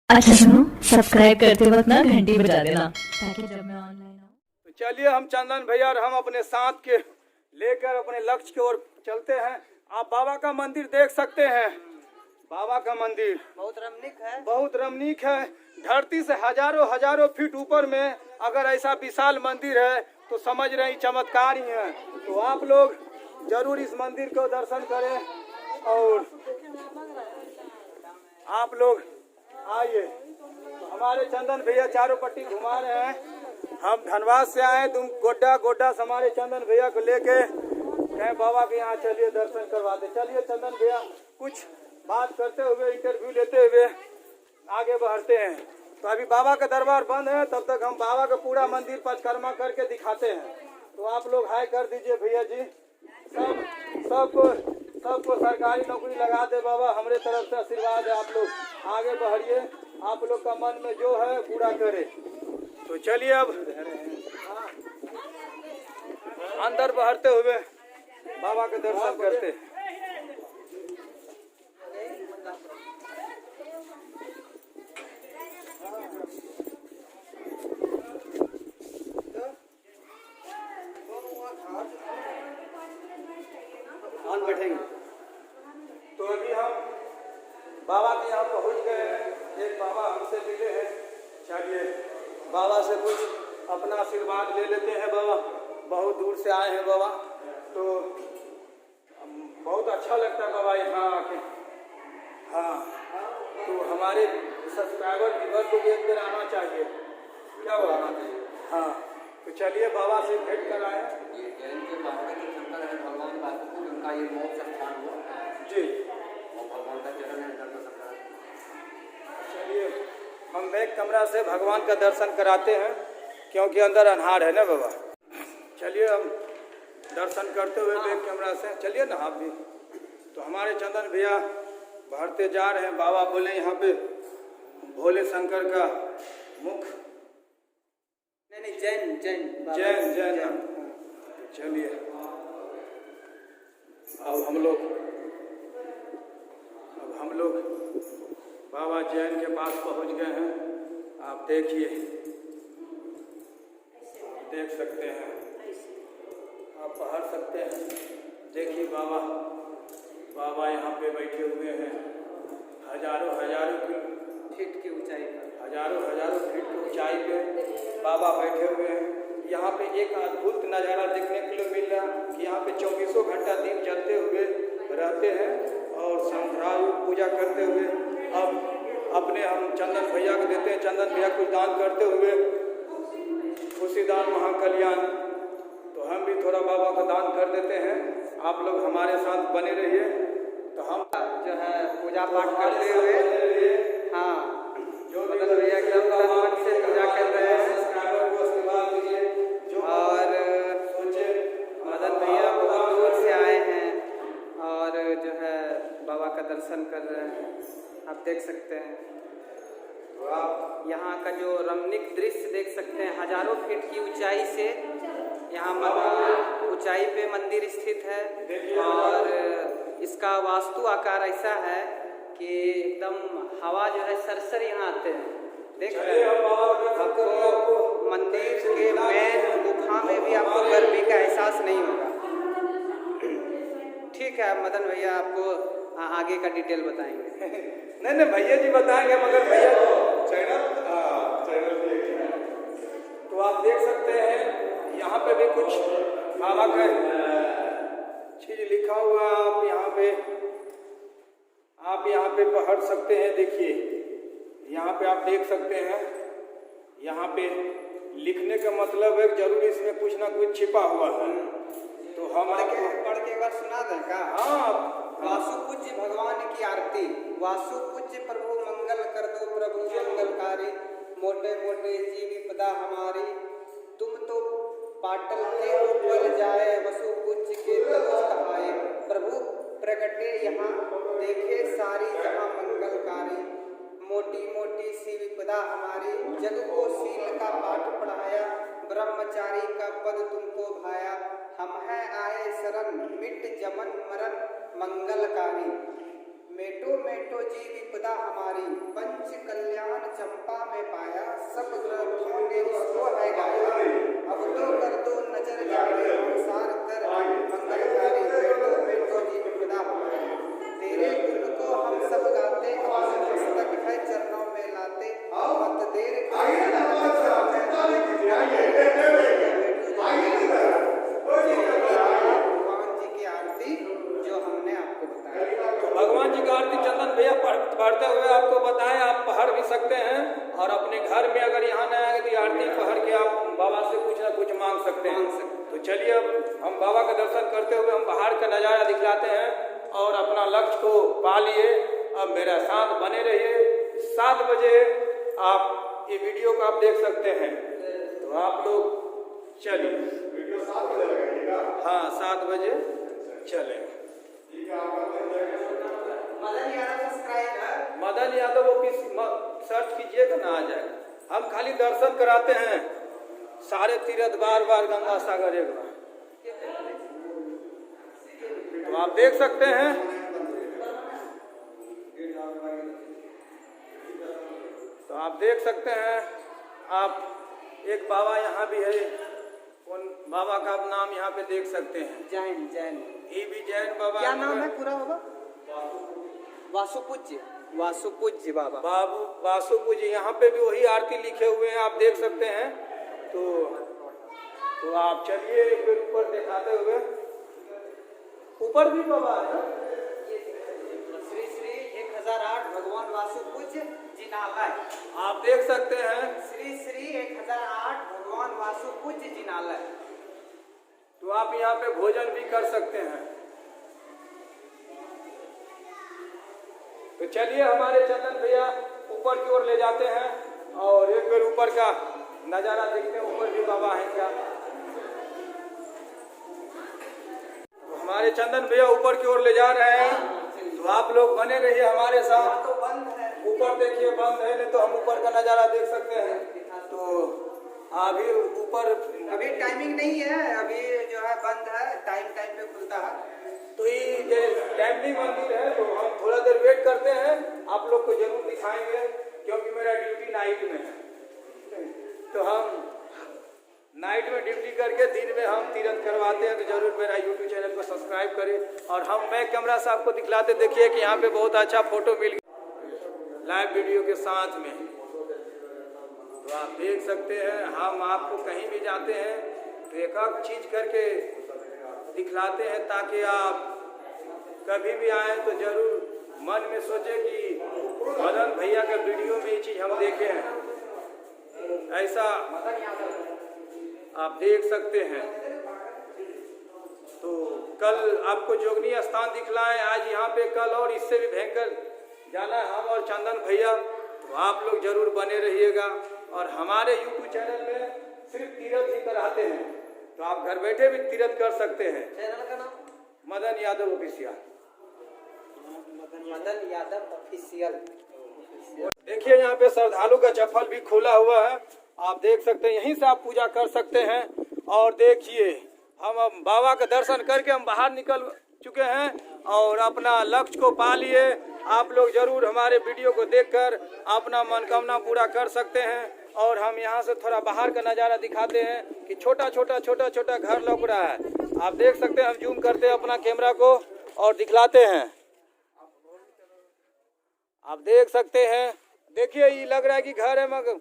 अच्छा सुनो, सब्सक्राइब करते वक्त ना घंटी बजा देना ताकि जब मैं ऑनलाइन आऊँ। तो चलिए हम चंदन भैया और हम अपने साथ के लेकर अपने लक्ष्य की ओर चलते हैं। आप बाबा का मंदिर देख सकते हैं। बाबा का मंदिर बहुत रमणीक है। धरती से हजारों फीट ऊपर में अगर ऐसा विशाल मंदिर है तो समझ रहे हैं चमत्कार ही है। तो आप लोग जरूर इस मंदिर को दर्शन करें और आप लोग आइए। तो हमारे चंदन भैया चारों पट्टी घुमा रहे हैं। हम धनबाद से आए, तुम गोड्डा से हमारे चंदन भैया को लेके कहे बाबा के यहाँ चलिए दर्शन करवाते। चलिए चंदन भैया कुछ बात करते हुए, इंटरव्यू लेते हुए आगे बढ़ते हैं। तो अभी बाबा का दरबार बंद है, तब तक हम बाबा का पूरा मंदिर परिक्रमा करके दिखाते हैं। तो आप लोग हाय कर दीजिए भैया जी। सबको सरकारी नौकरी लगा दे बाबा, हमरे तरफ से आशीर्वाद है। आप लोग आगे बढ़िए, आप लोग का मन में जो है पूरा करे। तो चलिए अब अंदर बढ़ते हुए बाबा के दर्शन करते हैं। बैठेंगे। तो अभी हम बाबा के यहाँ पहुँच गए हैं। एक बाबा हमसे मिले हैं। चलिए बाबा से कुछ अपना आशीर्वाद ले लेते हैं। बाबा बहुत दूर से आए हैं बाबा, तो बहुत अच्छा लगता है बाबा यहाँ आके। हाँ, तो हमारे सब्सक्राइबर व्यूअर को भी एक दिन आना चाहिए। क्या बाबा? हाँ, तो चलिए बाबा से भेंट कराएं। ये जैन के महाराज शंकर है, भगवान वासुदेव उनका ये मोक्ष स्थान हुआ जी, और भगवान का चरण है दर्शन करा। चलिए हम बैक कमरा से भगवान का दर्शन कराते हैं क्योंकि अंदर अन्हार है ना बाबा। चलिए हम दर्शन करते हुए बैक कमरा से चलिए ना आप भी। तो हमारे चंदन भैया बढ़ते जा रहे हैं। बाबा बोले यहाँ पे भोले शंकर का मुख नहीं जैन जैन। चलिए अब हम लोग बाबा जैन के पास पहुंच गए हैं। आप देखिए, देख सकते हैं, आप पढ़ सकते हैं। देखिए बाबा यहाँ पे बैठे हुए हैं। हजारों फीट की ऊंचाई पर, हजारों फीट की ऊंचाई पे बाबा बैठे हुए हैं। यहाँ पे एक अद्भुत नज़ारा देखने के लिए मिल रहा कि यहाँ पे 24 घंटा दीप जलते हुए रहते हैं और संध्यायु पूजा करते हुए अब अपने हम चंदन भैया को देते हैं। चंदन भैया कुछ दान करते हुए खुशी दान महाकल्याण। तो हम भी थोड़ा बाबा का दान कर देते हैं। आप लोग हमारे साथ बने रहिए। तो हम जो है पूजा पाठ करते हुए, हाँ जो मदन भैया एकदम तन से पूजा कर रहे हैं। और मदन भैया बहुत दूर से आए हैं और जो है बाबा का दर्शन कर रहे हैं। आप देख सकते हैं यहाँ का जो रमणीक दृश्य देख सकते हैं। हजारों फीट की ऊंचाई से यहाँ ऊंचाई पे मंदिर स्थित है और इसका वास्तु आकार ऐसा है कि एकदम हवा जो है सरसर यहाँ आते हैं। देख रहे हैं आपको मंदिर के मेन गुफा में भी आपको गर्मी का एहसास नहीं होगा। ठीक है, मदन भैया आपको आगे का डिटेल बताएंगे। नहीं भैया जी बताएंगे, मगर भैया तो आप देख सकते हैं यहाँ पे भी कुछ बाबा का चीज लिखा हुआ आप यहाँ पे पढ़ सकते हैं। देखिए यहाँ पे आप देख सकते हैं। यहाँ पे लिखने का मतलब है जरूर इसमें कुछ ना कुछ छिपा हुआ है। तो हम पढ़ के एक बार सुना दें का? हाँ, वासु पूज्य भगवान की आरती। वासु पूज्य प्रभु मंगल कर दो प्रभु मंगलकारी। मोटे जीव विपदा हमारी, तुम तो पाटल के ऊपर जाए वसु पूज्य के तनुज कहाए। प्रभु प्रगटे यहाँ देखे सारी जहाँ मंगलकारी। मोटी सी विपदा हमारी, जग को सील का पाठ पढ़ाया। ब्रह्मचारी का पद तुमको भाया। हम है आए शरण मिट जमन मरण मंगलकारी। मेटो मेटो जी विपदा हमारी, पंच कल्याण तेरी सो है गाय। अब तो कर दो नजर जावे संसार कर मंगलकारी, बैठो बैठो जी विपदा हमारी। तेरे गुण को हम सब गाते, अपने मस्तक है चरणों में लाते। मत देर भगवान जी की आरती जो हमने आपको बताया। भगवान जी का आरती चंदन भैया पढ़ते हुए आपको बताएं, आप पढ़ भी सकते हैं और अपने घर में अगर यहाँ न आए तो आरती पढ़ के आप बाबा से कुछ ना कुछ मांग सकते हैं। तो चलिए अब हम बाबा का दर्शन करते हुए हम बाहर का नज़ारा दिखलाते हैं और अपना लक्ष्य को पा लिए। अब मेरा साथ बने रहिए। 7 बजे आप ये वीडियो को आप देख सकते हैं। तो आप लोग चलिए वीडियो 7 बजे लगाइएगा। हाँ 7 बजे चले। मदन यादव ऑफिस सर्च कीजिएगा ना आ जाएगा। हम खाली दर्शन कराते हैं, सारे तीर्थ बार बार गंगा सागर एक बार। तो आप देख सकते हैं। तो आप देख सकते हैं। आप एक बाबा यहाँ भी है, उन बाबा का नाम यहाँ पे देख सकते हैं। जैन जैन ये भी जैन बाबा। क्या नाम है पूरा बाबा? वासुपूज्य वासुपूज्य बाबा। बाबू वासुपूज्य। यहाँ पे भी वही आरती लिखे हुए हैं, आप देख सकते हैं। तो आप चलिए एक बार ऊपर दिखाते हुए। ऊपर भी बाबा है। श्री श्री 1008 भगवान वासुपूज्य जिनालय। आप देख सकते हैं। श्री श्री 1008 भगवान वासुपूज्य जिनालय। तो आप यहाँ पे भोजन भी कर सकते हैं। तो चलिए हमारे चंदन भैया ऊपर की ओर ले जाते हैं और एक बार ऊपर का नज़ारा देखते हैं। ऊपर भी बाबा हैं क्या? तो हमारे चंदन भैया ऊपर की ओर ले जा रहे हैं। तो आप लोग बने रहिए हमारे साथ। तो बंद है, ऊपर देखिए बंद है, नहीं तो हम ऊपर का नज़ारा देख सकते हैं। तो अभी ऊपर अभी टाइमिंग नहीं है, अभी जो है बंद है, टाइम टाइम पे खुलता है। तो ये टाइमली मंदिर है, तो हम थोड़ा देर वेट करते हैं। आप लोग को जरूर दिखाएंगे क्योंकि मेरा ड्यूटी नाइट में है। तो हम नाइट में ड्यूटी करके दिन में हम तीर्थ करवाते हैं। तो जरूर मेरा यूट्यूब चैनल को सब्सक्राइब करें। और हम बैक कैमरा से आपको दिखलाते, देखिए कि यहाँ पे बहुत अच्छा फोटो मिल गया लाइव वीडियो के साथ में। तो आप देख सकते हैं। हम आपको कहीं भी जाते हैं तो एक एक चीज करके दिखलाते हैं ताकि आप कभी भी आए तो जरूर मन में सोचे कि मदन भैया का वीडियो में ये चीज़ हम देखे हैं। ऐसा आप देख सकते हैं। तो कल आपको जोगनी स्थान दिखलाएं, आज यहाँ पे कल और इससे भी भयंकर जाना है हम और चंदन भैया। तो आप लोग जरूर बने रहिएगा। और हमारे यूट्यूब चैनल में सिर्फ तीर्थ ही कराते हैं, तो आप घर बैठे भी तीर्थ कर सकते हैं। चैनल का नाम मदन यादव ऑफिशियल। मदन यादव ऑफिशियल। देखिए यहाँ पे श्रद्धालु का चप्पल भी खोला हुआ है, आप देख सकते हैं। यहीं से आप पूजा कर सकते हैं। और देखिए हम अब बाबा का दर्शन करके हम बाहर निकल चुके हैं और अपना लक्ष्य को पा लिए। आप लोग जरूर हमारे वीडियो को देखकर अपना मनोकामना पूरा कर सकते हैं। और हम यहाँ से थोड़ा बाहर का नज़ारा दिखाते हैं कि छोटा छोटा घर लौक रहा है। आप देख सकते हैं। हम जूम करते हैं अपना कैमरा को और दिखलाते हैं। आप देख सकते हैं। देखिए ये लग रहा है कि घर है मगर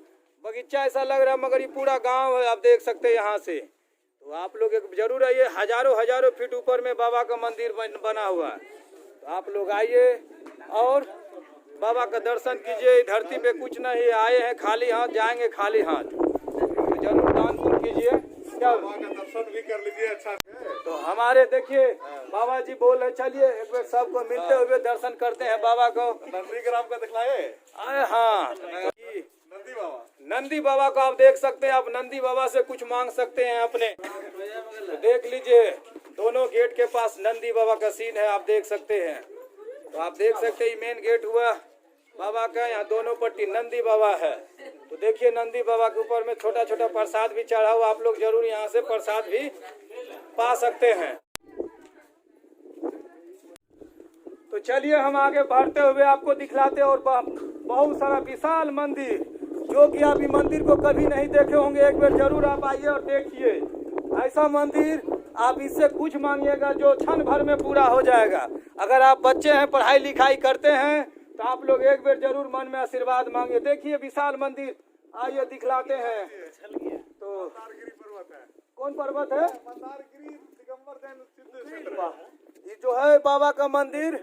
बगीचा ऐसा लग रहा है, मगर ये पूरा गांव है। आप देख सकते हैं यहाँ से। तो आप लोग एक जरूर आइए। हजारों फीट ऊपर में बाबा का मंदिर बना हुआ है। तो आप लोग आइए और बाबा का दर्शन कीजिए। धरती पे कुछ नहीं, आए हैं खाली हाथ, जाएंगे खाली हाथ। तो जरूर दान पुण्य कीजिए। क्या बाबा का दर्शन भी कर लीजिए अच्छा से। तो हमारे देखिए बाबा जी बोल रहे, चलिए एक बार सबको मिलते हुए दर्शन करते हैं बाबा को। नंदी ग्राम का दिखलाए। अरे हाँ, नंदी बाबा। नंदी बाबा को आप देख सकते हैं। आप नंदी बाबा से कुछ मांग सकते हैं अपने। तो देख लीजिए दोनों गेट के पास नंदी बाबा का सीन है, आप देख सकते हैं। तो आप देख सकते हैं मेन गेट हुआ बाबा का, यहाँ दोनों पट्टी नंदी बाबा है। तो देखिए नंदी बाबा के ऊपर में छोटा प्रसाद भी चढ़ा हुआ। आप लोग जरूर यहाँ से प्रसाद भी पा सकते हैं। तो चलिए हम आगे बढ़ते हुए आपको दिखलाते और बहुत सारा विशाल मंदिर जो कि आप इस मंदिर को कभी नहीं देखे होंगे। एक बार जरूर आप आइए और देखिए। ऐसा मंदिर आप इससे कुछ मांगिएगा जो क्षण भर में पूरा हो जाएगा। अगर आप बच्चे हैं, पढ़ाई लिखाई करते हैं, तो आप लोग एक बार जरूर मन में आशीर्वाद मांगे। देखिए विशाल मंदिर, आइए दिखलाते हैं। तो मंदारगिरी पर्वत है। कौन पर्वत है? मंदारगिरी दिगंबर जैन सिद्ध क्षेत्र है। ये जो है बाबा का मंदिर,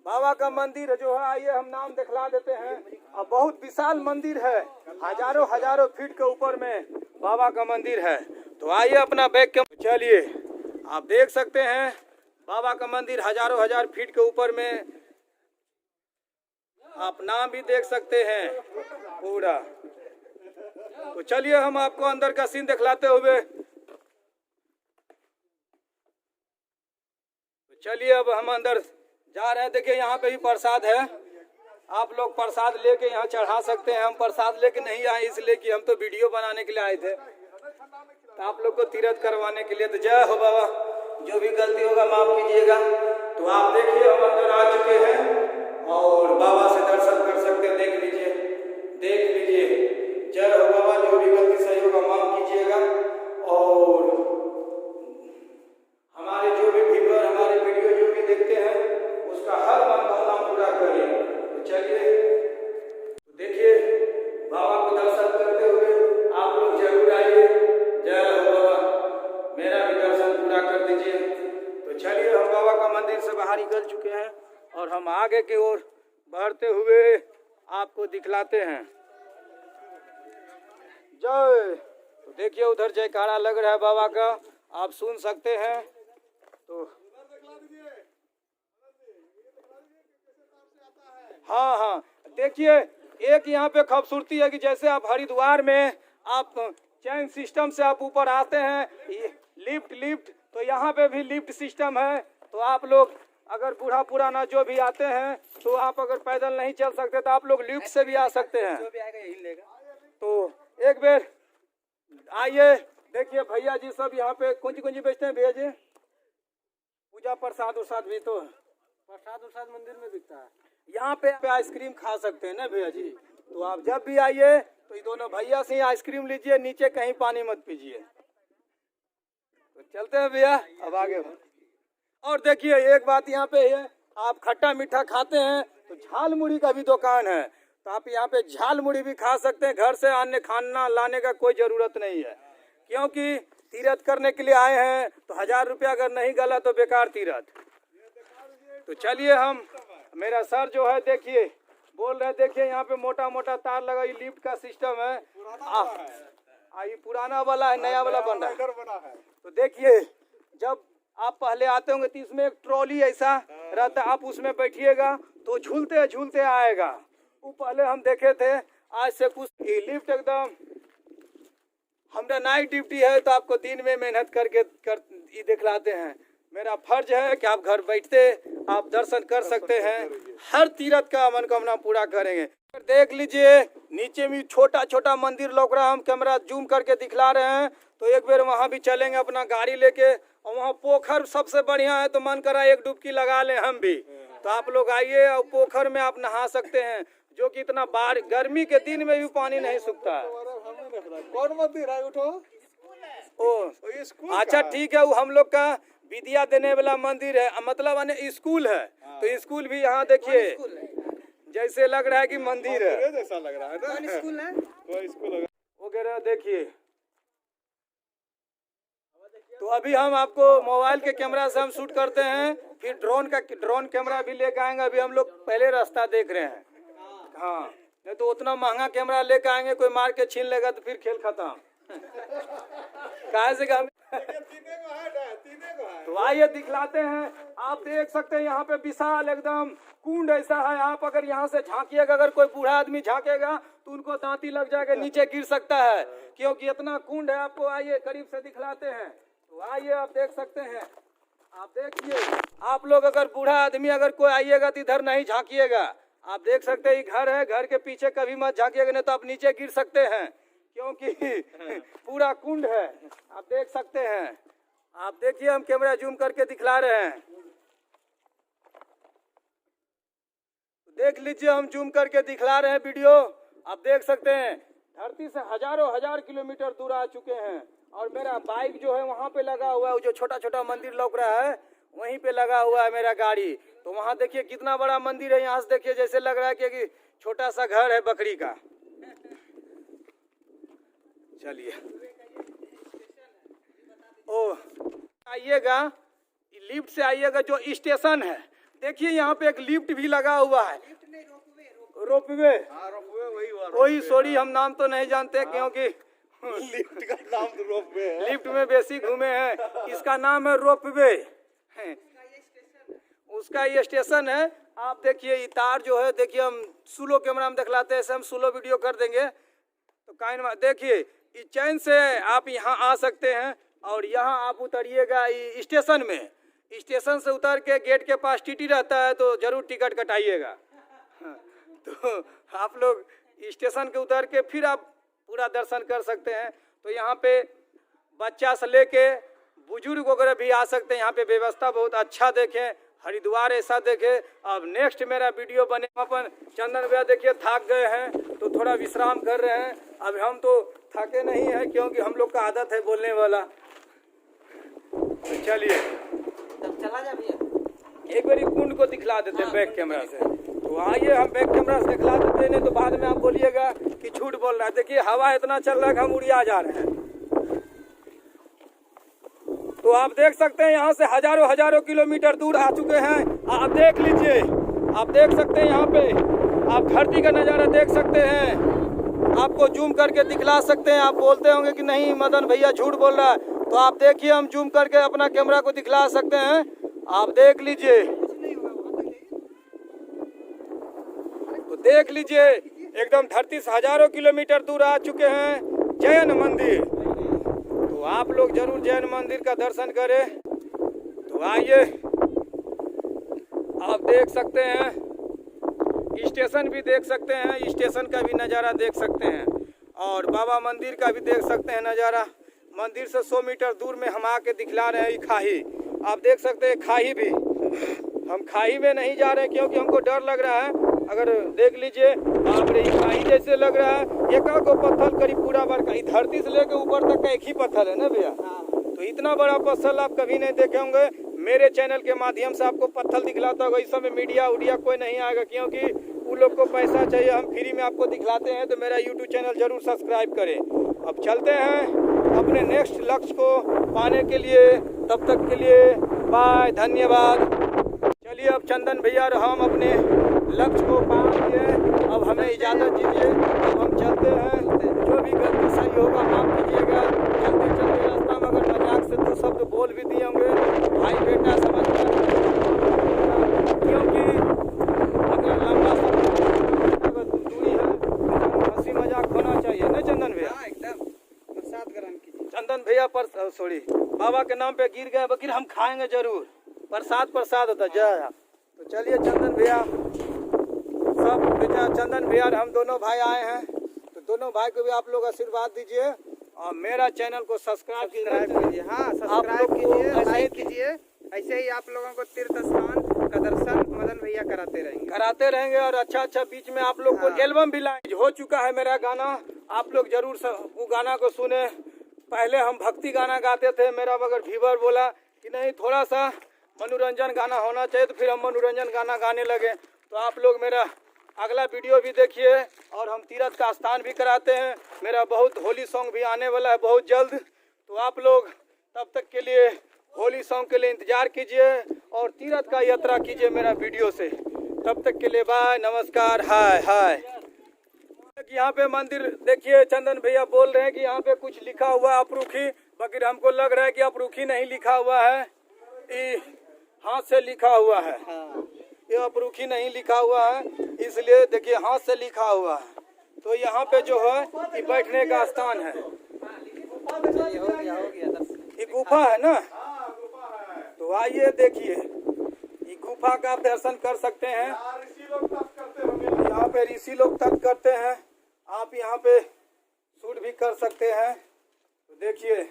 बाबा का मंदिर जो है, आइए हम नाम दिखला देते हैं। और बहुत विशाल मंदिर है, हजारों हजारों फीट के ऊपर में बाबा का मंदिर है। तो आइए अपना बैग के चलिए, आप देख सकते हैं बाबा का मंदिर हजारों हजार फीट के ऊपर में। आप नाम भी देख सकते हैं पूरा। तो चलिए हम आपको अंदर का सीन दिखलाते हुए, तो चलिए अब हम अंदर जा रहे हैं। देखिए यहाँ पे भी प्रसाद है, आप लोग प्रसाद लेके यहाँ चढ़ा सकते हैं। हम प्रसाद लेके नहीं आए इसलिए कि हम तो वीडियो बनाने के लिए आए थे, तो आप लोग को तीर्थ करवाने के लिए। तो जय हो बाबा, जो भी गलती होगा माफ कीजिएगा। तो आप देखिए हम अंदर आ चुके हैं और बाबा से दर्शन कर सकते हैं। देख लीजिए, देख लीजिए। जय हो बाबा, जो भी गलती सही होगा माफ कीजिएगा। और हमारे जो भी व्यूअर, हमारे वीडियो जो भी देखते हैं, उसका हर मनोकामना पूरा करिए। तो चलिए, तो देखिए बाबा को दर्शन करते हुए आप लोग जरूर आइए। जय हो बाबा, मेरा भी दर्शन पूरा कर दीजिए। तो चलिए हम बाबा का मंदिर से बाहर निकल चुके हैं और हम आगे की ओर बढ़ते हुए आपको दिखलाते हैं। जय। तो देखिए उधर जयकारा लग रहा है बाबा का, आप सुन सकते हैं। तो हाँ हाँ, देखिए एक यहाँ पे खूबसूरती है कि जैसे आप हरिद्वार में आप चैन सिस्टम से आप ऊपर आते हैं, लिफ्ट, तो यहाँ पे भी लिफ्ट सिस्टम है। तो आप लोग अगर बूढ़ा पुराना जो भी आते हैं, तो आप अगर पैदल नहीं चल सकते तो आप लोग लिफ्ट से भी आ सकते हैं। तो एक बार आइए, देखिए भैया जी सब यहाँ पे कुंजी बेचते हैं। भैया जी पूजा प्रसाद उरसाद भी तो प्रसाद उरसाद मंदिर में बिकता है। यहाँ पे आइसक्रीम खा सकते हैं ना भैया जी। तो आप जब भी आइए तो ये दोनों भैया से आइसक्रीम लीजिए, नीचे कहीं पानी मत पीजिए। तो चलते हैं भैया अब आगे। और देखिए एक बात यहाँ पे है, आप खट्टा मीठा खाते हैं तो झाल मुड़ी का भी दुकान है। तो आप यहाँ पे झाल मुड़ी भी खा सकते हैं। घर से अन्य खाना लाने का कोई जरूरत नहीं है, क्योंकि तीर्थ करने के लिए आए हैं। तो 1000 रुपया अगर नहीं गला तो बेकार तीर्थ। तो चलिए हम, मेरा सर जो है देखिए बोल रहे, देखिए यहाँ पे मोटा मोटा तार लगा, ये लिफ्ट का सिस्टम है। ये पुराना वाला है, नया वाला बन रहा है। तो देखिए जब आप पहले आते होंगे तो इसमें एक ट्रॉली ऐसा रहता है, आप उसमें बैठिएगा तो झूलते झूलते आएगा। वो पहले हम देखे थे, आज से कुछ लिफ्ट एकदम, हमारा नाइट ड्यूटी है तो आपको दिन में मेहनत करके ये दिखलाते हैं। मेरा फर्ज है कि आप घर बैठते आप दर्शन कर सकते हैं, हर तीर्थ का मनोकामना पूरा करेंगे। देख लीजिए नीचे में छोटा छोटा मंदिर लौक रहा, हम कैमरा जूम करके दिखला रहे हैं। तो एक बार वहाँ भी चलेंगे अपना गाड़ी लेके, और वहाँ पोखर सबसे बढ़िया है, तो मन करा एक डुबकी लगा लें हम भी। तो आप लोग आइए और पोखर में आप नहा सकते हैं, जो कि इतना बाढ़ गर्मी के दिन में भी पानी नहीं सूखता है। कौन मंदिर है? उठो। अच्छा ठीक है, वो हम लोग का विद्या देने वाला मंदिर है, मतलब स्कूल है। तो स्कूल भी यहाँ देखिए जैसे लग रहा है कि मंदिर है, जैसा लग रहा है ना। स्कूल है स्कूल वगैरह देखिए। तो अभी हम आपको मोबाइल के कैमरा से हम शूट करते हैं, फिर ड्रोन कैमरा भी लेकर आएंगे। अभी हम लोग पहले रास्ता देख रहे हैं। हाँ, नहीं तो उतना महंगा कैमरा लेकर आएंगे, कोई मार के छीन लेगा तो फिर खेल खत्म। कहाँ से हम तो आइए दिखलाते हैं। आप देख सकते हैं यहाँ पे विशाल एकदम कुंड ऐसा है। आप अगर यहाँ से झांकिएगा, अगर कोई बूढ़ा आदमी झांकेगा तो उनको दांती लग जाएगा, नीचे गिर सकता है, क्योंकि इतना कुंड है। आपको आइए करीब से दिखलाते हैं। तो आइए आप देख सकते हैं, आप देखिए। आप लोग अगर बूढ़ा आदमी अगर कोई आइएगा तो इधर नहीं झांकिएगा। आप देख सकते हैं ये घर है, घर के पीछे कभी मत झांकिएगा, नहीं तो आप नीचे गिर सकते हैं, क्योंकि पूरा कुंड है। आप देख सकते हैं, आप देखिए हम कैमरा जूम करके दिखला रहे हैं। देख लीजिए हम जूम करके दिखला रहे हैं वीडियो, आप देख सकते हैं धरती से हजारों हजार किलोमीटर दूर आ चुके हैं और मेरा बाइक जो है वहाँ पे लगा हुआ है, वो जो छोटा छोटा मंदिर लौक रहा है वहीं पे लगा हुआ है मेरा गाड़ी। तो वहाँ देखिए कितना बड़ा मंदिर है, यहाँ से देखिए जैसे लग रहा है कि छोटा सा घर है बकरी का। चलिए ओ आइएगा, लिफ्ट से आइएगा, जो स्टेशन है देखिए यहाँ पे एक लिफ्ट भी लगा हुआ है, रोपवे। वही सॉरी हम नाम तो नहीं जानते क्योंकि लिफ्ट का नाम तो रोपवे है। लिफ्ट में बेसी घूमे हैं, इसका नाम है रोपवे है। उसका ये स्टेशन है। आप देखिए ये तार जो है, देखिए हम स्लो कैमरा में दिखलाते हैं, ऐसे हम स्लो वीडियो कर देंगे तो काइन देखिए इस चैन से आप यहाँ आ सकते हैं और यहाँ आप उतरिएगा स्टेशन में। स्टेशन से उतर के गेट के पास टीटी रहता है तो जरूर टिकट कटाइएगा। तो आप लोग स्टेशन के उतर के फिर आप पूरा दर्शन कर सकते हैं। तो यहाँ पे बच्चा से लेके बुजुर्ग वगैरह भी आ सकते हैं। यहाँ पे व्यवस्था बहुत अच्छा देखें, हरिद्वार ऐसा देखें। अब नेक्स्ट मेरा वीडियो बने। अपन चंदन भैया देखिए थक गए हैं तो थोड़ा विश्राम कर रहे हैं। अब हम तो थके नहीं हैं क्योंकि हम लोग का आदत है बोलने वाला। चलिए तब चला जा भैया, एक बार कुंड को दिखला देते हैं बैक कैमरा से। तो आइए हम बैक कैमरा से दिखला देते हैं, नहीं तो बाद में आप बोलिएगा कि झूठ बोल रहा है। देखिए हवा इतना चल रहा है कि हम उड़िया जा रहे हैं। तो आप देख सकते हैं यहाँ से हजारों हजारों किलोमीटर दूर आ चुके हैं। आप देख लीजिए, आप देख सकते हैं यहाँ पे आप धरती का नज़ारा देख सकते हैं। आपको जूम करके दिखला सकते हैं। आप बोलते होंगे कि नहीं मदन भैया झूठ बोल रहा है, तो आप देखिए हम जूम करके अपना कैमरा को दिखला सकते हैं। आप देख लीजिए, तो देख लीजिए एकदम धरती से हजारों किलोमीटर दूर आ चुके हैं जैन मंदिर। तो आप लोग जरूर जैन मंदिर का दर्शन करें। तो आइए आप देख सकते हैं, स्टेशन भी देख सकते हैं, स्टेशन का भी नज़ारा देख सकते हैं और बाबा मंदिर का भी देख सकते हैं नज़ारा। मंदिर से 100 मीटर दूर में हम आके दिखला रहे हैं खाही। आप देख सकते हैं खाही भी, हम खाही में नहीं जा रहे हैं क्योंकि हमको डर लग रहा है। अगर देख लीजिए आप रे खाही जैसे लग रहा है। एक को पत्थर करीब पूरा बड़का, धरती से लेकर ऊपर तक का एक ही पत्थर है ना भैया। तो इतना बड़ा पत्थर आप कभी नहीं देखे होंगे। मेरे चैनल के माध्यम से आपको पत्थर दिखलाता होगा। इस समय मीडिया उडिया कोई नहीं आएगा क्योंकि उन लोग को पैसा चाहिए, हम फ्री में आपको दिखलाते हैं। तो मेरा यूट्यूब चैनल जरूर सब्सक्राइब करें। अब चलते हैं अपने नेक्स्ट लक्ष्य को पाने के लिए। तब तक के लिए बाय, धन्यवाद। चलिए अब चंदन भैया और हम अपने लक्ष्य को पा लिए। अब हमें इजाज़त दीजिए, अब हम चलते हैं। जो भी गलती सही होगा माफ कीजिएगा। चलते चलते रास्ता में अगर मजाक से 2 शब्द बोल भी दिए होंगे, भाई बेटा समझकर, क्योंकि अगर लंबा समय दूरी है तो हंसी मजाक होना चाहिए ना चंदन भैया। एकदम प्रसाद ग्रहण कीजिए। चंदन भैया पर सॉरी बाबा के नाम पे गिर गए, बकीर हम खाएंगे जरूर। प्रसाद होता जय। तो चलिए चंदन भैया, सब बेटा चंदन भैया और हम दोनों भाई आए हैं। तो दोनों भाई को भी आप लोग आशीर्वाद दीजिए और मेरा चैनल को सब्सक्राइब कीजिए। हाँ सब्सक्राइब कीजिए, लाइक कीजिए। ऐसे ही आप लोगों को तीर्थ स्थान का दर्शन मदन भैया कराते रहेंगे और अच्छा बीच में आप लोग को एल्बम भी लाइव हो चुका है मेरा गाना। आप लोग जरूर वो गाना को सुने। पहले हम भक्ति गाना गाते थे, मेरा मगर व्यूअर बोला कि नहीं थोड़ा सा मनोरंजन गाना होना चाहिए, तो फिर हम मनोरंजन गाना गाने लगे। तो आप लोग मेरा अगला वीडियो भी देखिए और हम तीर्थ का स्थान भी कराते हैं। मेरा बहुत होली सॉन्ग भी आने वाला है बहुत जल्द। तो आप लोग तब तक के लिए होली सॉन्ग के लिए इंतजार कीजिए और तीर्थ का यात्रा कीजिए मेरा वीडियो से। तब तक के लिए बाय, नमस्कार, हाय। यहाँ पे मंदिर देखिए, चंदन भैया बोल रहे हैं कि यहाँ पे कुछ लिखा हुआ है अपरूखी, बाकी हमको लग रहा है कि अपरूखी नहीं लिखा हुआ है, ये हाथ से लिखा हुआ है। ये अपरूखी नहीं लिखा हुआ है, इसलिए देखिए हाथ से लिखा हुआ है। तो यहाँ पे जो है ये बैठने का स्थान है। ये गुफा है ना, तो आइए देखिए ये गुफा का आप दर्शन कर सकते हैं। यहाँ पे ऋषि लोग तप करते हैं। आप यहाँ पे शूट भी कर सकते हैं। तो देखिए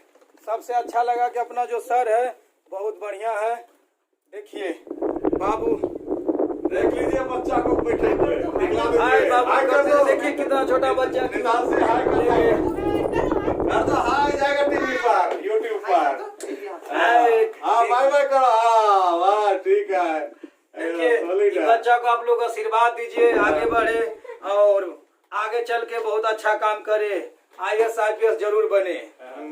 सबसे अच्छा लगा कि अपना जो सर है बहुत बढ़िया है। देखिए बाबू देख लीजिए बच्चा को बैठे हुए दिखला हाय दीजिए। बाबू हाय कर करते दो। हैं, देखिए कितना छोटा बच्चा निशान से हाय कर दो। कर दो हाय जाएगा टीवी पर यूट्यूब पर। हाँ बाय बाय करो। हाँ वाह ठीक है। देखिए Solid इस है। बच्चा को आप लोग आशीर्वाद दीजिए, आगे बढ़े और आगे चल के बहुत अच्छा काम करे, IAS IPS जरूर बने,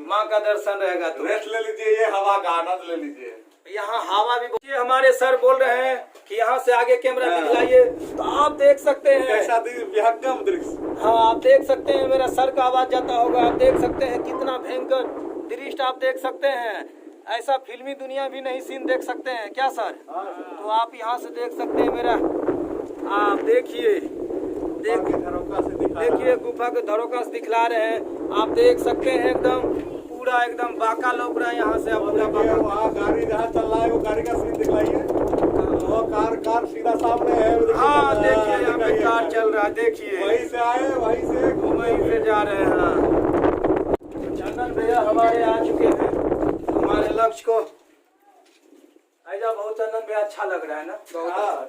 माँ का दर्शन रहेगा तो। रेस्ट ले लीजिए, ये हवा का आनंद ले लीजिए। यहाँ हवा भी ये हमारे सर बोल रहे हैं कि यहाँ से आगे कैमरा दिखलाइए, तो आप देख सकते हैं। कैसा विहंगम दृश्य। हाँ आप देख सकते हैं, मेरा सर का आवाज जाता होगा। आप देख सकते हैं कितना भयंकर दृश्य आप देख सकते हैं। ऐसा फिल्मी दुनिया भी नहीं सीन देख सकते हैं क्या सर? तो आप यहाँ से देख सकते हैं मेरा, आप देखिए देखिए गुफा के धरोखा से दिखला रहे हैं। आप देख सकते हैं एकदम पूरा एकदम बाका लौक रहा है यहाँ से। आप पूरा बाका, वहाँ गाड़ी जहाँ चल रहा है वो गाड़ी का सीन दिखलाइए। वो कार सीधा सामने है। वो हाँ देखिए यहाँ पे कार चल रहा है, देखिए वहीं से आए वहीं से जा रहे हैं। हाँ चंदन भैया हमारे आ चुके हैं हमारे लक्ष्य को। ऐसा बहुत चंदन भैया अच्छा लग रहा है ना।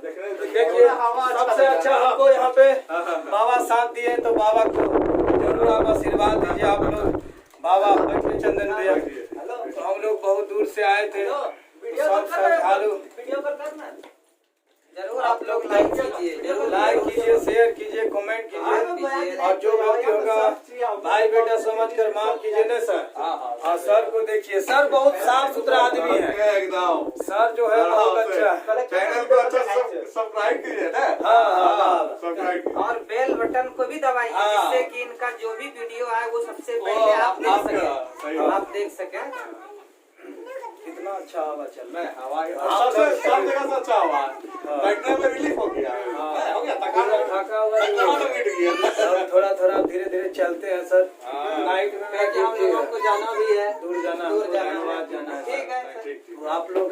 देखिए सबसे अच्छा हमको यहाँ पे बाबा साथ दिए, तो बाबा को जरूर आप आशीर्वाद दीजिए। आप लोग बाबा बैठे चंदन भैया, तो हम लोग बहुत दूर से आए थे, सब श्रद्धालु जरूर आप लोग लाइक कीजिए, जरूर लाइक कीजिए, शेयर कीजिए, कमेंट कीजिए, और जो गलती होगा भाई बेटा समझ कर माफ कीजिए ना सर। और सर को देखिए, सर बहुत साफ सुथरा आदमी है एकदम। सर जो है बहुत अच्छा है। चैनल को अच्छा सब्सक्राइब कीजिए ना। हाँ सब्सक्राइब कीजिए। और बेल बटन को भी दबाइए, जिससे कि इनका जो भी वीडियो आए वो सबसे पहले आप देख सकें, आप देख सकें। कितना अच्छा हवा चल रहा है। सबसे सब जगह से अच्छा हुआ। बैठने में रिलीफ हो गया। हो गया थकान थका हुआ मिट गया। अब थोड़ा थोड़ा धीरे धीरे चलते हैं सर। नाइट में क्योंकि हम लोगों को जाना भी है, दूर जाना है। ठीक है। तो आप लोग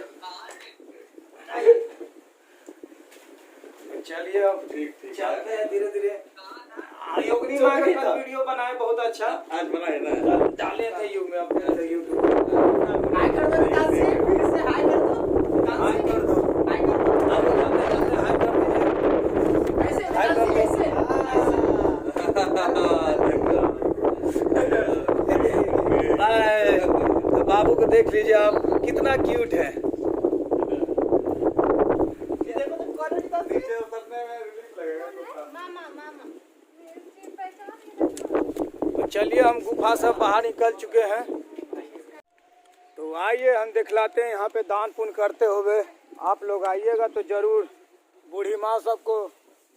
चलिए अब चलते हैं धीरे धीरे। योगिनी माँ का कल वीडियो बनाए बहुत अच्छा, आज बनाए ना। डाले थे यूट्यूब में, अपने यूट्यूब हाय कर दो, काल से फिर से हाय कर दो, काल से कर दो। हाय कर दो। आप लोग चलते हाय कर दीजिए। ऐसे हाय कर दो। ऐसे हाय। तो बाबू को देख लीजिए आप, कितना क्यूट है। नीचे उतरने में रिलीफ लगेगा। तो चलिए हम गुफा से बाहर निकल चुके हैं, तो आइए हम दिखलाते हैं यहाँ पे दान पुण्य करते हुए। आप लोग आइएगा तो जरूर बूढ़ी माँ सबको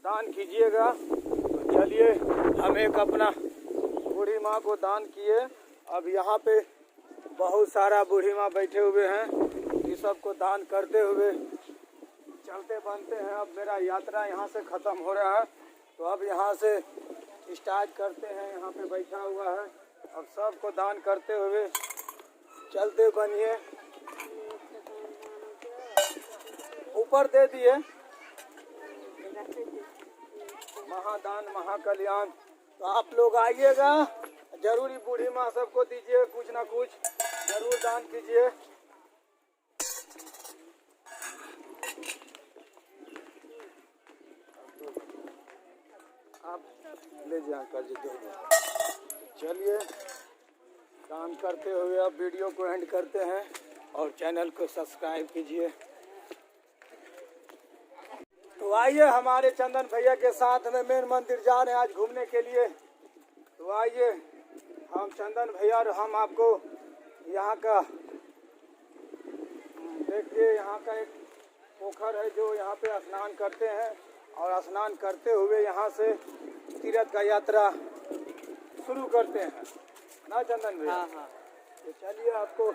दान कीजिएगा। तो चलिए हम एक अपना बूढ़ी माँ को दान किए। अब यहाँ पे बहुत सारा बूढ़ी माँ बैठे हुए हैं, ये सबको दान करते हुए चलते बनते हैं। अब मेरा यात्रा यहाँ से ख़त्म हो रहा है, तो अब यहाँ से स्टार्ट करते हैं। यहाँ पे बैठा हुआ है, अब सबको दान करते हुए चलते बनिए। ऊपर दे दिए महादान महाकल्याण। तो आप लोग आइएगा जरूर, बूढ़ी माँ सबको दीजिए, कुछ ना कुछ जरूर दान कीजिए। आप ले जाए कर दीजिए। चलिए दान करते हुए अब वीडियो को एंड करते हैं और चैनल को सब्सक्राइब कीजिए। तो आइए हमारे चंदन भैया के साथ में मेन मंदिर जा रहे हैं आज घूमने के लिए। तो आइए हम चंदन भैया और हम आपको यहाँ का देखिए, यहाँ का एक पोखर है जो यहाँ पे स्नान करते हैं, और स्नान करते हुए यहाँ से तीर्थ का यात्रा शुरू करते हैं ना चंदन भैया। हाँ। तो चलिए आपको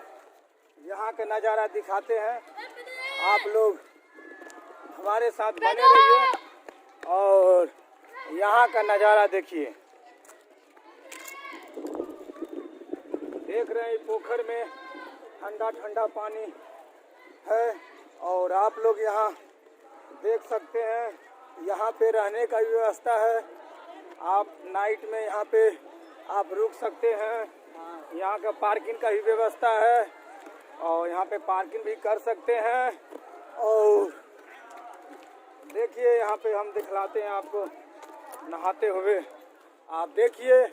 यहाँ का नज़ारा दिखाते हैं, आप लोग हमारे साथ बने रहिए और यहाँ का नज़ारा देखिए। देख रहे हैं पोखर में ठंडा ठंडा पानी है, और आप लोग यहाँ देख सकते हैं यहाँ पे रहने का व्यवस्था है। आप नाइट में यहाँ पे आप रुक सकते हैं। यहाँ का पार्किंग का भी व्यवस्था है, और यहाँ पे पार्किंग भी कर सकते हैं। और देखिए यहाँ पे हम दिखलाते हैं आपको नहाते हुए। आप देखिए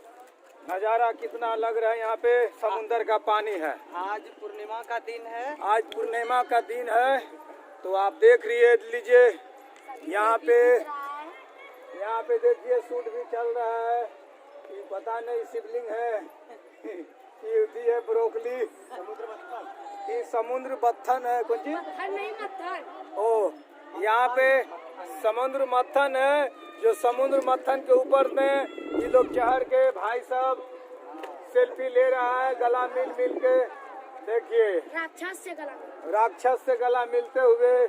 नज़ारा कितना लग रहा है, यहाँ पे समुंदर का पानी है। आज पूर्णिमा का दिन है। आज पूर्णिमा का दिन है, तो आप देख लीजिए यहाँ पे देखिए शूट भी चल रहा है। ये पता नहीं शिवलिंग है ये होती है ब्रोकली, ये समुद्र मत्थन है। कौन सी नहीं मत्थन। ओ, यहाँ पे समुद्र मत्थन है, जो समुद्र मत्थन के ऊपर में ये लोग चढ़ के भाई साहब सेल्फी ले रहा है गला मिल के। देखिए राक्षस से गला मिलते हुए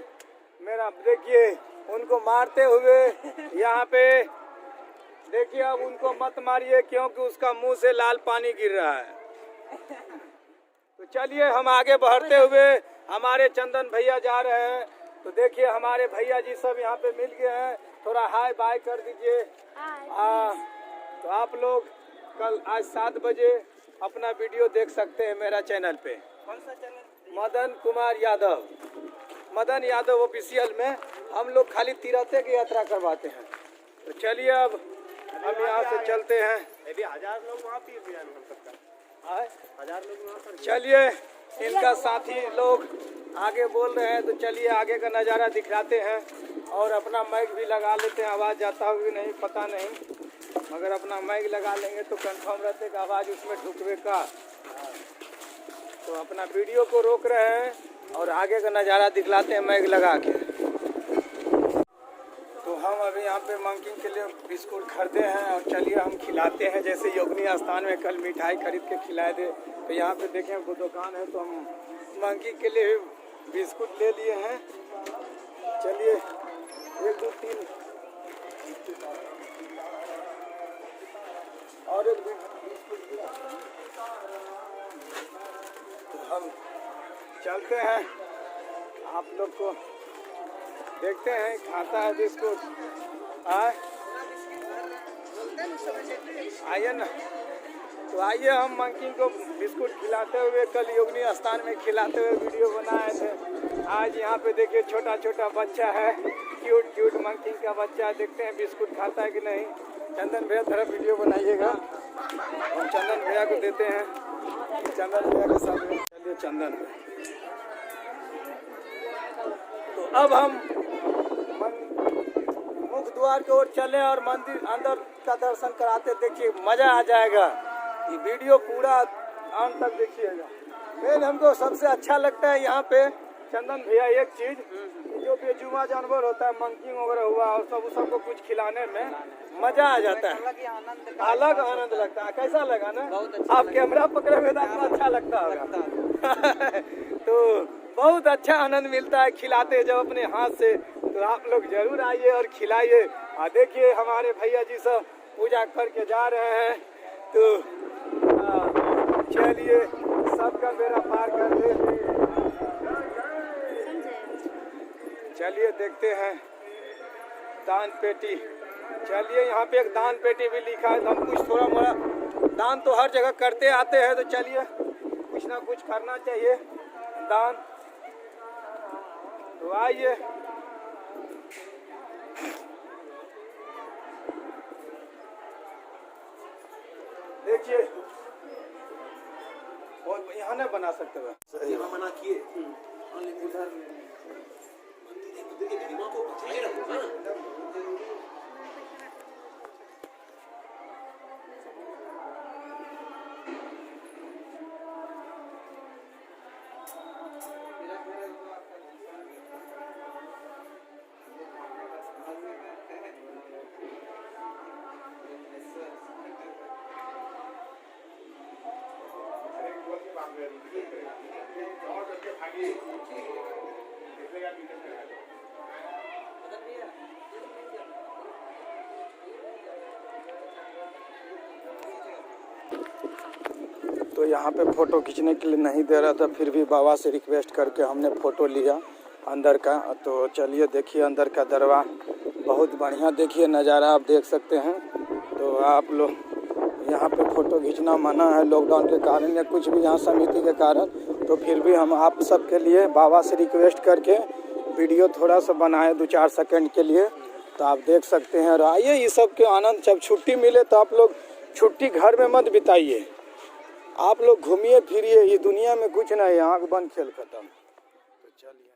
मेरा, देखिए उनको मारते हुए यहाँ पे। देखिए अब उनको मत मारिए क्योंकि उसका मुंह से लाल पानी गिर रहा है। तो चलिए हम आगे बढ़ते हुए, हमारे चंदन भैया जा रहे हैं। तो देखिए हमारे भैया जी सब यहाँ पे मिल गए हैं, थोड़ा हाय बाय कर दीजिए। तो आप लोग कल आज 7 बजे अपना वीडियो देख सकते हैं मेरा चैनल पे। कौन सा चैनल? मदन यादव ऑफिशियल में हम लोग खाली तीरथे की यात्रा करवाते हैं। तो चलिए अब हम यहाँ से चलते हैं। 1000 लोग वहाँ पी दिया हम सबका। 1000 लोग वहाँ पर। चलिए इनका साथी लोग आगे बोल रहे हैं, तो चलिए आगे का नज़ारा दिखलाते हैं और अपना माइक भी लगा लेते हैं। आवाज़ जाता होगी नहीं पता नहीं, मगर अपना माइक लगा लेंगे तो कंफर्म रहते कि आवाज़ उसमें ढुकवे का। तो अपना वीडियो को रोक रहे हैं और आगे का नज़ारा दिखलाते हैं माइक लगा के। तो हम अभी यहाँ पे मंकी के लिए बिस्कुट खरीदे हैं और चलिए हम खिलाते हैं। जैसे योगिनी स्थान में कल मिठाई खरीद के खिलाए थे, तो यहाँ पे देखें वो दुकान है, तो हम मंकी के लिए बिस्कुट ले लिए हैं। चलिए 1 2 3 और एक बिस्कुट। तो हम चलते हैं, आप लोग को देखते हैं खाता है बिस्कुट। आइए ना, तो आइए हम मंकी को बिस्कुट खिलाते हुए, कल योगिनी स्थान में खिलाते हुए वीडियो बनाए थे। आज यहाँ पे देखिए छोटा छोटा बच्चा है, क्यूट मंकी का बच्चा। देखते हैं बिस्कुट खाता है कि नहीं। चंदन भैया थोड़ा वीडियो बनाइएगा, हम चंदन भैया को देते हैं। चंदन भैया के साथ में चलिए चंदन। तो अब हम मुख्य द्वार की ओर चले और मंदिर अंदर का दर्शन कराते। देखिए मजा आ जाएगा, ये वीडियो पूरा अंत तक देखिएगा। मेन हमको सबसे अच्छा लगता है यहाँ पे चंदन भैया एक चीज, जो बेजुमा जानवर होता है मंकी वगैरह हुआ और सबको कुछ खिलाने में मजा आ जाता है, अलग आनंद लगता है। कैसा लगा ना? आप कैमरा पकड़े हुए तो अच्छा लगता होगा तो बहुत अच्छा आनंद मिलता है खिलाते जब अपने हाथ से। तो आप लोग जरूर आइए और खिलाइए। देखिए हमारे भैया जी सब पूजा करके जा रहे हैं, तो चलिए सबका बेड़ा पार कर दे। चलिए देखते हैं दान पेटी। चलिए यहाँ पे एक दान पेटी भी लिखा है, तो हम कुछ थोड़ा मोड़ा दान तो हर जगह करते आते हैं, तो चलिए कुछ ना कुछ करना चाहिए दान। तो आइए देखिए, और यहाँ नहीं बना सकते हुए मना किए उधर तो यहाँ पे फ़ोटो खींचने के लिए नहीं दे रहा था, फिर भी बाबा से रिक्वेस्ट करके हमने फ़ोटो लिया अंदर का। तो चलिए देखिए अंदर का दरबार बहुत बढ़िया, देखिए नज़ारा आप देख सकते हैं। तो आप लोग यहाँ पे फ़ोटो खींचना मना है लॉकडाउन के कारण या कुछ भी यहाँ समिति के कारण, तो फिर भी हम आप सबके लिए बाबा से रिक्वेस्ट करके वीडियो थोड़ा सा बनाए 2-4 सेकंड के लिए, तो आप देख सकते हैं। और आइए ये सब के आनंद, जब छुट्टी मिले तो आप लोग छुट्टी घर में मत बिताइए, आप लोग घूमिए फिरिए, ये दुनिया में कुछ नहीं है, आँख बंद खेल खत्म। तो चलिए।